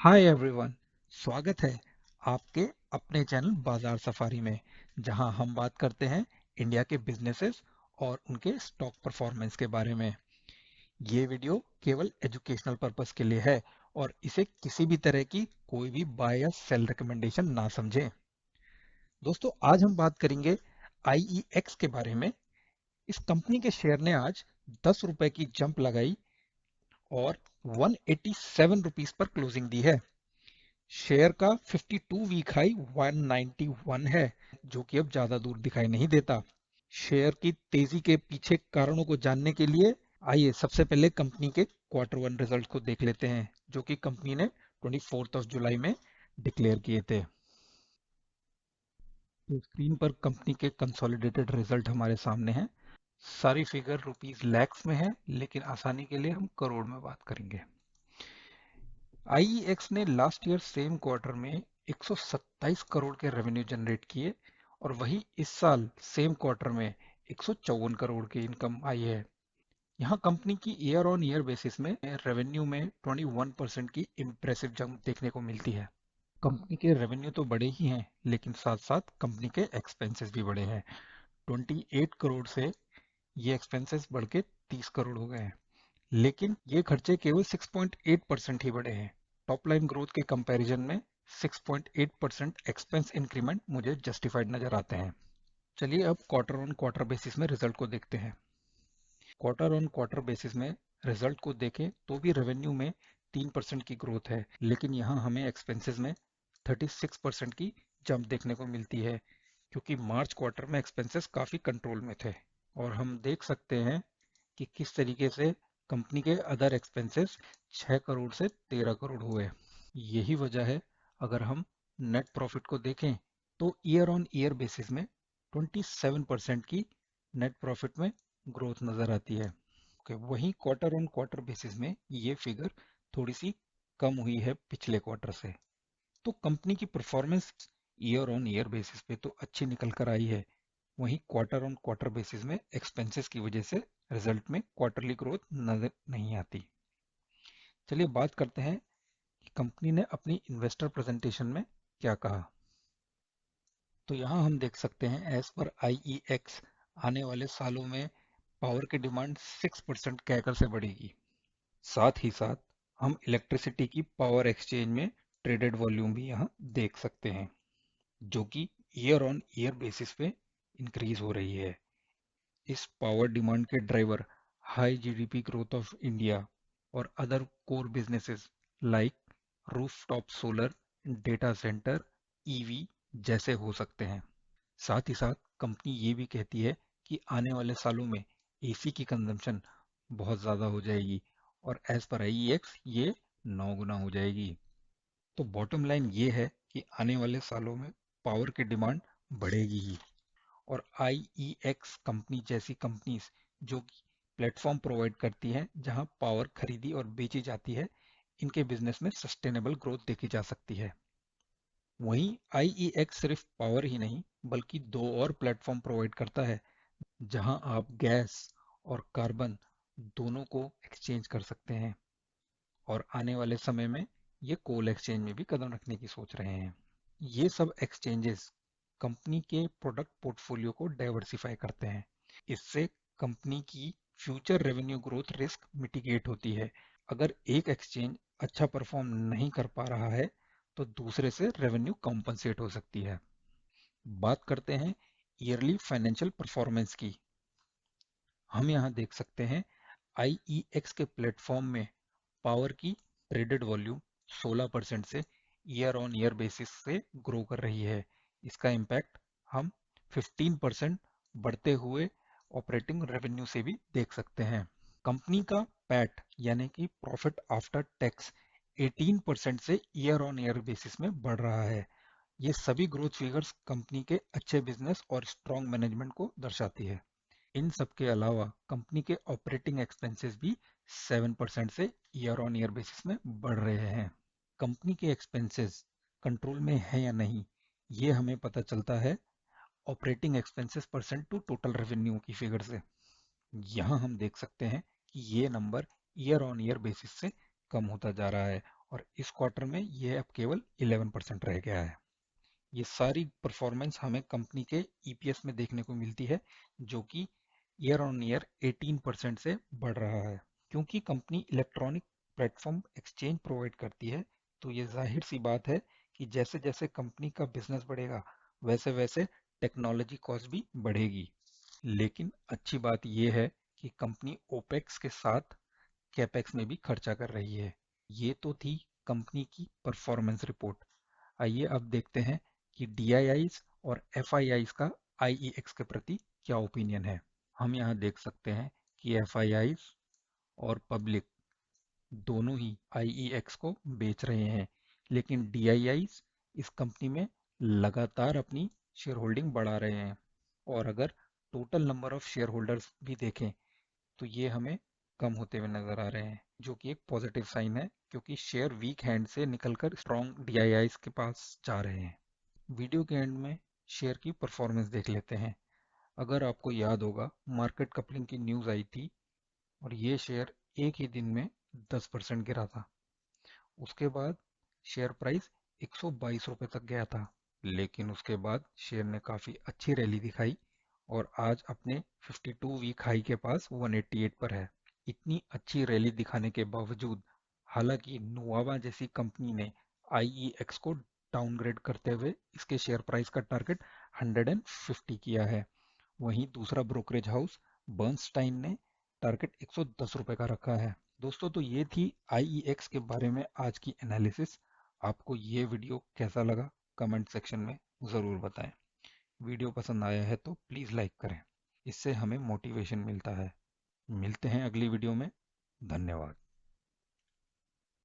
Hi everyone. स्वागत है आपके अपने चैनल बाजार सफारी में, जहां हम बात करते हैं इंडिया के बिजनेसेस और उनके स्टॉक परफॉर्मेंस के बारे में। ये वीडियो केवल एजुकेशनल पर्पस के लिए है और इसे किसी भी तरह की कोई भी बाय या सेल रिकमेंडेशन ना समझें। दोस्तों, आज हम बात करेंगे आईईएक्स के बारे में। इस कंपनी के शेयर ने आज 10 रुपए की जंप लगाई और 187 रुपीज पर क्लोजिंग दी है। शेयर का 52 वीक हाई 191 है, जो कि अब ज्यादा दूर दिखाई नहीं देता। शेयर की तेजी के पीछे कारणों को जानने के लिए आइए सबसे पहले कंपनी के क्वार्टर 1 रिजल्ट को देख लेते हैं, जो कि कंपनी ने 24 जुलाई में डिक्लेयर किए थे। तो स्क्रीन पर कंपनी के कंसोलिडेटेड रिजल्ट हमारे सामने हैं। सारी फिगर रुपीस लैक्स में है, लेकिन आसानी के लिए हम करोड़ में बात करेंगे। आईईएक्स ने लास्ट ईयर सेम क्वार्टर में 127 करोड़ के रेवेन्यू जनरेट किए और वही इस साल सेम क्वार्टर में 154 करोड़ की इनकम आई है। यहाँ कंपनी की ईयर ऑन ईयर बेसिस में रेवेन्यू में 21% की इम्प्रेसिव जंप देखने को मिलती है। कंपनी के रेवेन्यू तो बड़े ही हैं, लेकिन साथ साथ कंपनी के एक्सपेंसेस भी बड़े हैं। 28 करोड़ से ये एक्सपेंसेस बढ़ के 30 करोड़ हो गए हैं, लेकिन ये खर्चे केवल 6.8% ही बढ़े हैं। टॉप लाइन ग्रोथ के कंपैरिजन में 6.8% एक्सपेंस इंक्रीमेंट मुझे जस्टिफाइड नजर आते हैं। चलिए अब क्वार्टर ऑन क्वार्टर बेसिस में रिजल्ट को देखते हैं। क्वार्टर ऑन क्वार्टर बेसिस में रिजल्ट को देखें तो भी रेवेन्यू में 3% की ग्रोथ है, लेकिन यहाँ हमें एक्सपेंसेस में 36% की जंप देखने को मिलती है, क्योंकि मार्च क्वार्टर में एक्सपेंसेस काफी कंट्रोल में थे। और हम देख सकते हैं कि किस तरीके से कंपनी के अदर एक्सपेंसेस 6 करोड़ से 13 करोड़ हुए। यही वजह है, अगर हम नेट प्रॉफिट को देखें तो ईयर ऑन ईयर बेसिस में 27% की नेट प्रॉफिट में ग्रोथ नजर आती है। वहीं क्वार्टर ऑन क्वार्टर बेसिस में ये फिगर थोड़ी सी कम हुई है पिछले क्वार्टर से। तो कंपनी की performance year on year basis पे तो अच्छी निकल कर आई है, वहीं क्वार्टर ऑन क्वार्टर बेसिस में एक्सपेंसेस की वजह से रिजल्ट में क्वार्टरली ग्रोथ नजर नहीं आती। चलिए बात करते हैं कि कंपनी ने अपनी इन्वेस्टर प्रेजेंटेशन में क्या कहा। तो यहाँ हम देख सकते हैं, एज पर आईईएक्स आने वाले सालों में पावर की डिमांड 6% कैकर से बढ़ेगी। साथ ही साथ हम इलेक्ट्रिसिटी की पावर एक्सचेंज में ट्रेडेड वॉल्यूम भी यहाँ देख सकते हैं, जो कि ईयर ऑन ईयर बेसिस पे इंक्रीज हो रही है। इस पावर डिमांड के driver high GDP growth of India और other core businesses like rooftop solar, data centre, EV जैसे हो सकते हैं। साथ ही साथ कंपनी ये भी कहती है कि आने वाले सालों में एसी की कंजम्पशन बहुत ज़्यादा हो जाएगी और एज पर आईईएक्स ये 9 गुना हो जाएगी। तो बॉटम लाइन ये है कि आने वाले सालों में पावर की डिमांड बढ़ेगी ही, और आईईएक्स कंपनी जैसी कंपनीज जो कि प्लेटफॉर्म प्रोवाइड करती हैं जहां पावर खरीदी और बेची जाती है, इनके बिजनेस में सस्टेनेबल ग्रोथ देखी जा सकती है। वहीं आईईएक्स सिर्फ पावर ही नहीं बल्कि दो और प्लेटफॉर्म प्रोवाइड करता है, जहां आप गैस और कार्बन दोनों को एक्सचेंज कर सकते हैं, और आने वाले समय में ये कोल एक्सचेंज में भी कदम रखने की सोच रहे हैं। ये सब एक्सचेंजेस कंपनी के प्रोडक्ट पोर्टफोलियो को डाइवर्सिफाई करते हैं। इससे कंपनी की future revenue growth risk mitigate होती है। अगर एक एक्सचेंज अच्छा परफॉर्म नहीं कर पा रहा है तो दूसरे से रेवेन्यू कॉम्पनसेट हो सकती है। बात करते हैं ईयरली फाइनेंशियल परफॉर्मेंस की। हम यहाँ देख सकते हैं आईईएक्स के प्लेटफॉर्म में पावर की ट्रेडेड वॉल्यूम 16% से ईयर ऑन ईयर बेसिस से ग्रो कर रही है। इसका इम्पैक्ट हम 15% बढ़ते हुए ऑपरेटिंग रेवेन्यू से भी देख सकते हैं। कंपनी का पैट यानी कि प्रॉफिट आफ्टर टैक्स 18% से ईयर ऑन ईयर बेसिस में बढ़ रहा है। ये सभी ग्रोथ फिगर्स कंपनी के अच्छे बिजनेस और स्ट्रॉन्ग मैनेजमेंट को दर्शाती है। इन सब के अलावा कंपनी के ऑपरेटिंग एक्सपेंसेस भी 7% से ईयर ऑन ईयर बेसिस में बढ़ रहे हैं। कंपनी के एक्सपेंसेस कंट्रोल में है या नहीं, ये हमें पता चलता है operating expenses percent to total revenue की फिगर से। यहाँ हम देख सकते हैं कि ये नंबर ईयर ऑन ईयर बेसिस से कम होता जा रहा है और इस क्वार्टर में ये अब केवल 11% रह गया है। ये सारी परफॉर्मेंस हमें कंपनी के ईपीएस में देखने को मिलती है, जो कि ईयर ऑन ईयर 18% से बढ़ रहा है। क्योंकि company electronic platform exchange provide करती है, तो ये जाहिर सी बात है कि जैसे जैसे कंपनी का बिजनेस बढ़ेगा, वैसे वैसे टेक्नोलॉजी कॉस्ट भी बढ़ेगी। लेकिन अच्छी बात यह है कि कंपनी ओपेक्स के साथ कैपेक्स में भी खर्चा कर रही है। ये तो थी कंपनी की परफॉर्मेंस रिपोर्ट। आइए अब देखते हैं कि डीआईआईज और एफआईआईज का आईईएक्स के प्रति क्या ओपिनियन है। हम यहाँ देख सकते हैं कि एफआईआईज और पब्लिक दोनों ही आईईएक्स को बेच रहे हैं, लेकिन डीआईआईज इस कंपनी में लगातार अपनी शेयर होल्डिंग बढ़ा रहे हैं। और अगर total number of share holders भी देखें, तो ये हमें कम होते हुए नजर आ रहे हैं, जो कि एक पॉजिटिव साइन है, क्योंकि शेयर वीक हैंड से निकलकर स्ट्रॉन्ग डीआईआईज के पास जा रहे हैं। वीडियो के एंड में शेयर की परफॉर्मेंस देख लेते हैं। अगर आपको याद होगा, मार्केट कपलिंग की न्यूज़ आई थी और ये शेयर एक ही दिन में 10% गिरा था। उसके बाद शेयर प्राइस 122 रुपए तक गया था, लेकिन उसके बाद शेयर ने काफ़ी अच्छी रैली दिखाई और आज अपने 52 वीक हाई के पास 188 पर है। इतनी अच्छी रैली दिखाने के बावजूद, हालांकि नुआवा जैसी कंपनी ने आईईएक्स को डाउनग्रेड करते हुए इसके शेयर प्राइस का टारगेट 150 किया है, वहीं दूसरा ब्रोकरेज हाउस बर्नस्टाइन ने टारगेट 110 रुपए का रखा है। दोस्तों, तो ये थी आईईएक्स के बारे में आज की एनालिसिस। आपको ये वीडियो कैसा लगा, कमेंट सेक्शन में ज़रूर बताएं। वीडियो पसंद आया है तो प्लीज़ लाइक करें, इससे हमें मोटिवेशन मिलता है। मिलते हैं अगली वीडियो में। धन्यवाद।